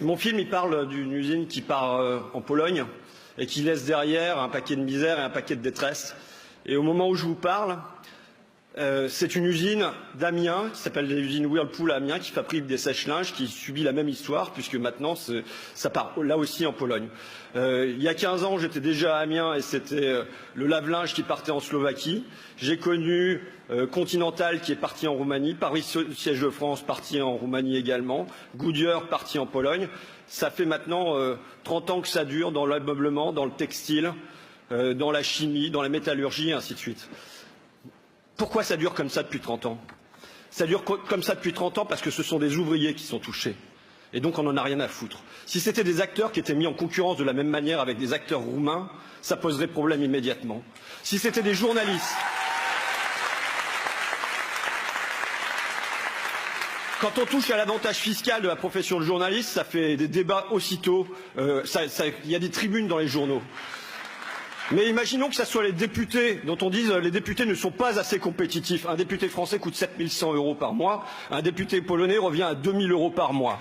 Mon film, il parle d'une usine qui part en Pologne et qui laisse derrière un paquet de misère et un paquet de détresse. Et au moment où je vous parle, c'est une usine d'Amiens, qui s'appelle l'usine Whirlpool à Amiens, qui fabrique des sèche-linges, qui subit la même histoire, puisque maintenant, ça part là aussi en Pologne. Il y a 15 ans, j'étais déjà à Amiens et c'était le lave-linge qui partait en Slovaquie. J'ai connu Continental qui est parti en Roumanie, Paris Siège de France parti en Roumanie également, Goodyear parti en Pologne. Ça fait maintenant 30 ans que ça dure dans l'ameublement, dans le textile, dans la chimie, dans la métallurgie, et ainsi de suite. Pourquoi ça dure comme ça depuis 30 ans? Ça dure comme ça depuis 30 ans parce que ce sont des ouvriers qui sont touchés. Et donc on n'en a rien à foutre. Si c'était des acteurs qui étaient mis en concurrence de la même manière avec des acteurs roumains, ça poserait problème immédiatement. Si c'était des journalistes... Quand on touche à l'avantage fiscal de la profession de journaliste, ça fait des débats aussitôt. Il y a des tribunes dans les journaux. Mais imaginons que ce soit les députés dont on dise les députés ne sont pas assez compétitifs. Un député français coûte 7 100 € par mois, un député polonais revient à 2 000 € par mois.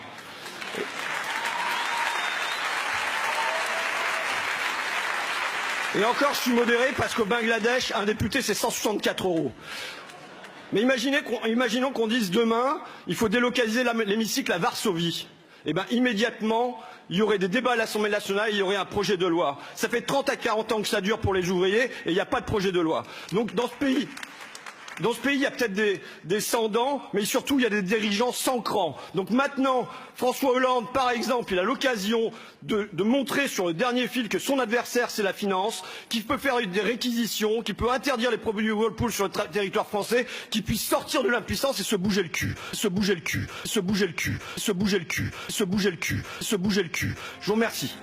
Et encore, je suis modéré parce qu'au Bangladesh, un député c'est 164 €. Mais imaginons qu'on dise demain, il faut délocaliser l'hémicycle à Varsovie. Eh bien, immédiatement, il y aurait des débats à l'Assemblée nationale, il y aurait un projet de loi. Ça fait 30 à 40 ans que ça dure pour les ouvriers et il n'y a pas de projet de loi. Donc dans ce pays, il y a peut-être des sans-dents, mais surtout il y a des dirigeants sans cran. Donc maintenant, François Hollande, par exemple, il a l'occasion de montrer sur le dernier fil que son adversaire, c'est la finance, qu'il peut faire des réquisitions, qu'il peut interdire les produits Whirlpool sur le territoire français, qu'il puisse sortir de l'impuissance et se bouger le cul. Se bouger le cul. Se bouger le cul. Se bouger le cul. Se bouger le cul. Se bouger le cul. Je vous remercie.